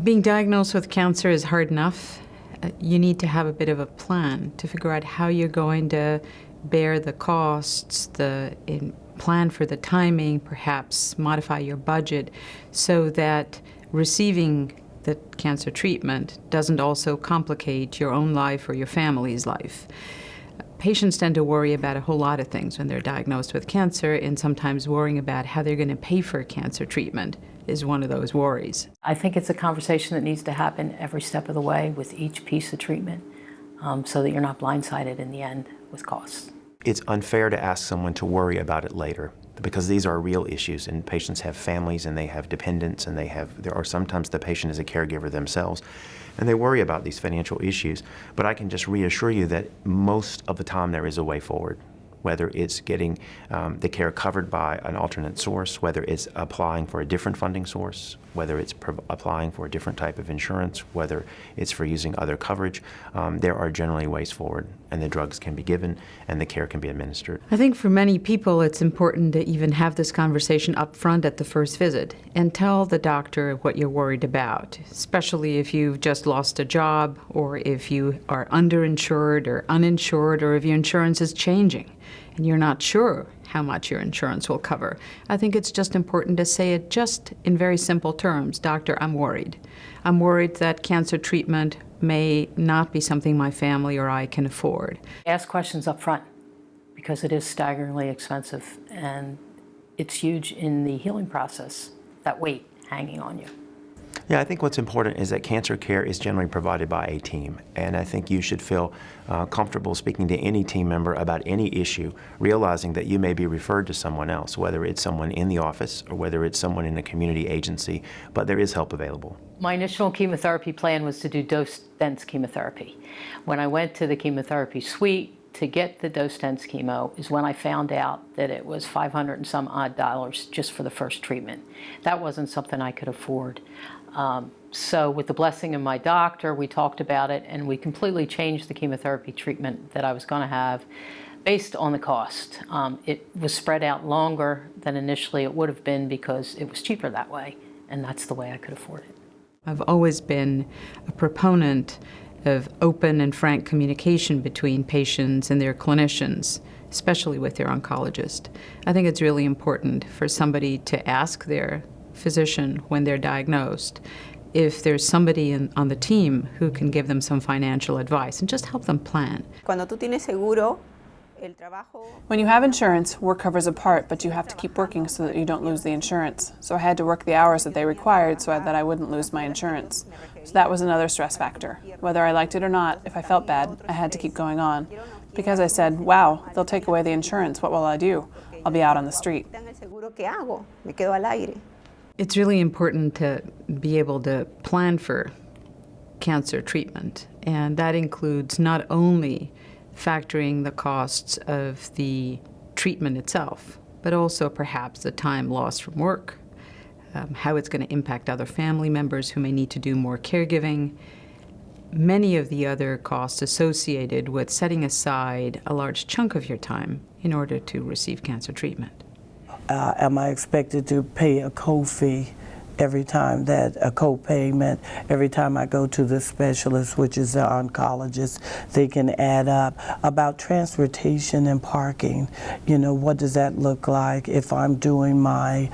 Being diagnosed with cancer is hard enough. You need to have a bit of a plan to figure out how you're going to bear the costs, plan for the timing, perhaps modify your budget so that receiving the cancer treatment doesn't also complicate your own life or your family's life. Patients tend to worry about a whole lot of things when they're diagnosed with cancer, and sometimes worrying about how they're going to pay for cancer treatment is one of those worries. I think it's a conversation that needs to happen every step of the way with each piece of treatment so that you're not blindsided in the end with costs. It's unfair to ask someone to worry about it later because these are real issues, and patients have families and they have dependents, and sometimes the patient is a caregiver themselves, and they worry about these financial issues. But I can just reassure you that most of the time there is a way forward, whether it's getting the care covered by an alternate source, whether it's applying for a different funding source, whether it's applying for a different type of insurance, whether it's for using other coverage. There are generally ways forward, and the drugs can be given and the care can be administered. I think for many people it's important to even have this conversation up front at the first visit and tell the doctor what you're worried about, especially if you've just lost a job, or if you are underinsured or uninsured, or if your insurance is changing and you're not sure how much your insurance will cover. I think it's just important to say it just in very simple terms. Doctor, I'm worried. I'm worried that cancer treatment may not be something my family or I can afford. Ask questions up front because it is staggeringly expensive, and it's huge in the healing process, that weight hanging on you. Yeah, I think what's important is that cancer care is generally provided by a team, and I think you should feel comfortable speaking to any team member about any issue, realizing that you may be referred to someone else, whether it's someone in the office or whether it's someone in a community agency, but there is help available. My initial chemotherapy plan was to do dose-dense chemotherapy. When I went to the chemotherapy suite to get the dose-dense chemo is when I found out that it was $500 and some odd just for the first treatment. That wasn't something I could afford. So with the blessing of my doctor, we talked about it, and we completely changed the chemotherapy treatment that I was going to have based on the cost. It was spread out longer than initially it would have been because it was cheaper that way, and that's the way I could afford it. I've always been a proponent of open and frank communication between patients and their clinicians, especially with their oncologist. I think it's really important for somebody to ask their physician when they're diagnosed if there's somebody on the team who can give them some financial advice and just help them plan. When you have insurance, work covers a part, but you have to keep working so that you don't lose the insurance. So I had to work the hours that they required so that I wouldn't lose my insurance. So that was another stress factor. Whether I liked it or not, if I felt bad, I had to keep going on. Because I said, wow, they'll take away the insurance, what will I do? I'll be out on the street. It's really important to be able to plan for cancer treatment, and that includes not only factoring the costs of the treatment itself, but also perhaps the time lost from work, how it's going to impact other family members who may need to do more caregiving, many of the other costs associated with setting aside a large chunk of your time in order to receive cancer treatment. Am I expected to pay a co-fee every time, a co-payment every time I go to the specialist, which is the oncologist? They can add up. About transportation and parking, what does that look like if I'm doing my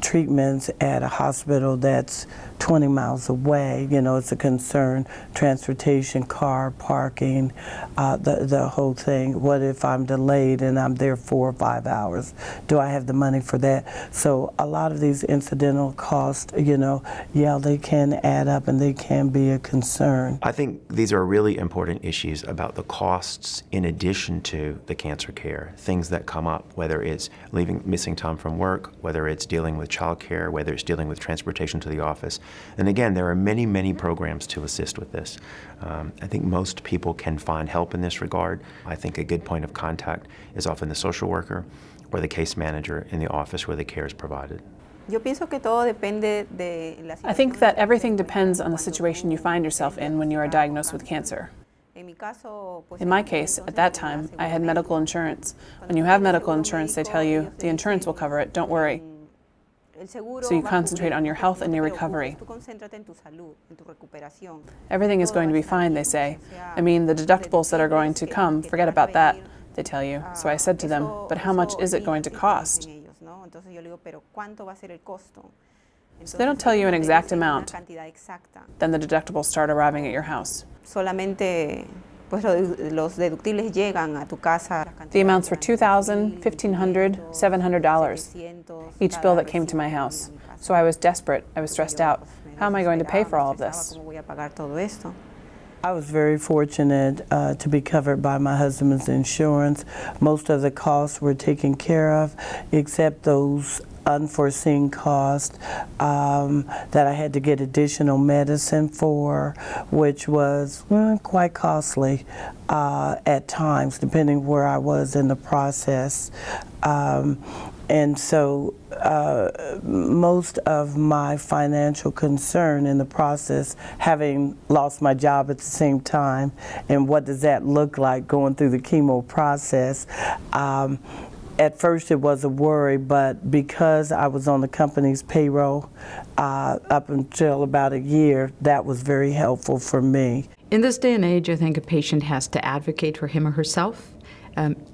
treatments at a hospital that's 20 miles away? It's a concern. Transportation, car, parking, the whole thing. What if I'm delayed and I'm there 4 or 5 hours? Do I have the money for that? So a lot of these incidental costs, they can add up and they can be a concern. I think these are really important issues about the costs in addition to the cancer care. Things that come up, whether it's missing time from work, whether it's dealing with child care, whether it's dealing with transportation to the office. And again, there are many, many programs to assist with this. I think most people can find help in this regard. I think a good point of contact is often the social worker or the case manager in the office where the care is provided. I think that everything depends on the situation you find yourself in when you are diagnosed with cancer. In my case, at that time, I had medical insurance. When you have medical insurance, they tell you, the insurance will cover it, don't worry. So you concentrate on your health and your recovery. Everything is going to be fine, they say. I mean, the deductibles that are going to come, forget about that, they tell you. So I said to them, but how much is it going to cost? So they don't tell you an exact amount. Then the deductibles start arriving at your house. The amounts were $2,000, $1,500, $700, each bill that came to my house. So I was desperate, I was stressed out. How am I going to pay for all of this? I was very fortunate to be covered by my husband's insurance. Most of the costs were taken care of, except those unforeseen costs that I had to get additional medicine for, which was quite costly at times, depending where I was in the process. And so most of my financial concern in the process, having lost my job at the same time, and what does that look like going through the chemo process, at first it was a worry, but because I was on the company's payroll up until about a year, that was very helpful for me. In this day and age, I think a patient has to advocate for him or herself.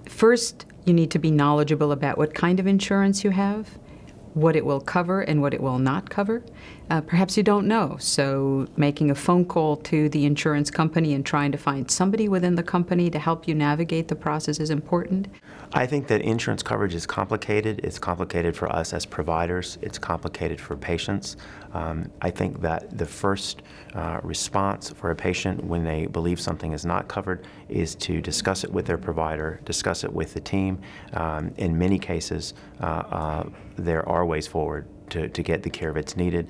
First, you need to be knowledgeable about what kind of insurance you have, what it will cover and what it will not cover. Perhaps you don't know, so making a phone call to the insurance company and trying to find somebody within the company to help you navigate the process is important. I think that insurance coverage is complicated. It's complicated for us as providers. It's complicated for patients. I think that the first response for a patient when they believe something is not covered is to discuss it with their provider, discuss it with the team. In many cases, there are ways forward to get the care that's needed,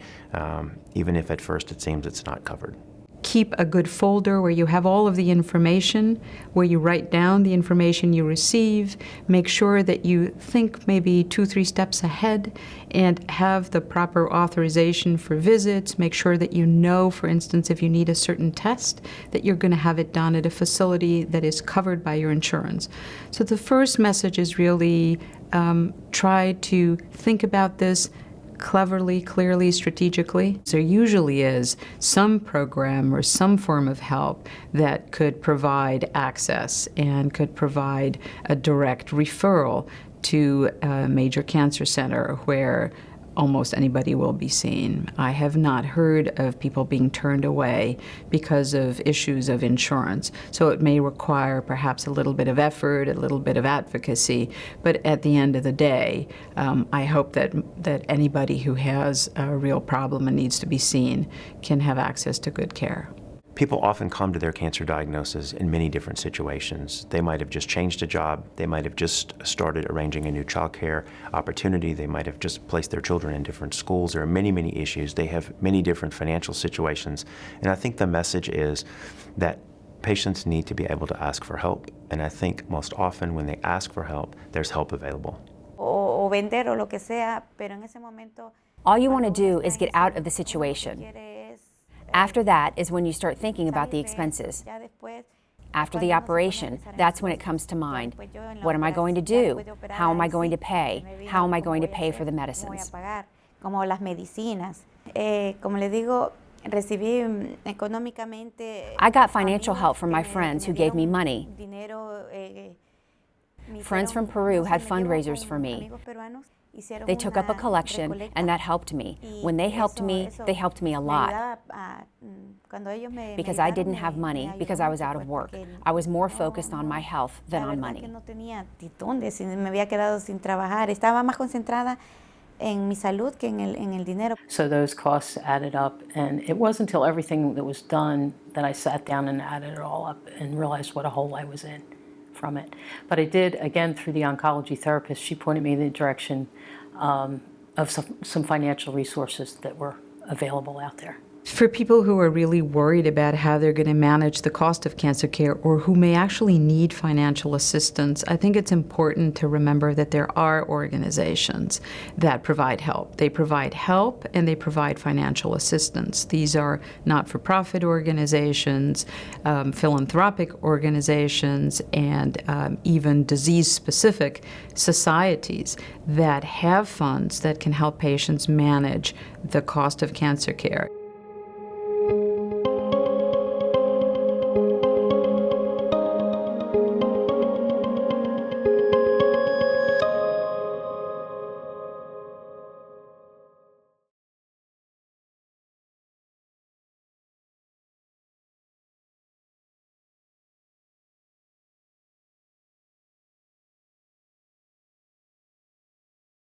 even if at first it seems it's not covered. Keep a good folder where you have all of the information, where you write down the information you receive. Make sure that you think maybe 2-3 steps ahead and have the proper authorization for visits. Make sure that you know, for instance, if you need a certain test, that you're going to have it done at a facility that is covered by your insurance. So the first message is really try to think about this cleverly, clearly, strategically. There usually is some program or some form of help that could provide access and could provide a direct referral to a major cancer center where almost anybody will be seen. I have not heard of people being turned away because of issues of insurance. So it may require perhaps a little bit of effort, a little bit of advocacy, but at the end of the day, I hope that anybody who has a real problem and needs to be seen can have access to good care. People often come to their cancer diagnosis in many different situations. They might have just changed a job. They might have just started arranging a new child care opportunity. They might have just placed their children in different schools. There are many, many issues. They have many different financial situations. And I think the message is that patients need to be able to ask for help. And I think most often when they ask for help, there's help available. All you want to do is get out of the situation. After that is when you start thinking about the expenses. After the operation, that's when it comes to mind. What am I going to do? How am I going to pay? How am I going to pay for the medicines? I got financial help from my friends who gave me money. Friends from Peru had fundraisers for me. They took up a collection, and that helped me. When they helped me a lot. Because I didn't have money, because I was out of work. I was more focused on my health than on money. So those costs added up, and it wasn't until everything that was done that I sat down and added it all up and realized what a hole I was in from it. But I did, again, through the oncology therapist, she pointed me in the direction of some financial resources that were available out there. For people who are really worried about how they're going to manage the cost of cancer care or who may actually need financial assistance, I think it's important to remember that there are organizations that provide help. They provide help and they provide financial assistance. These are not-for-profit organizations, philanthropic organizations, and even disease-specific societies that have funds that can help patients manage the cost of cancer care.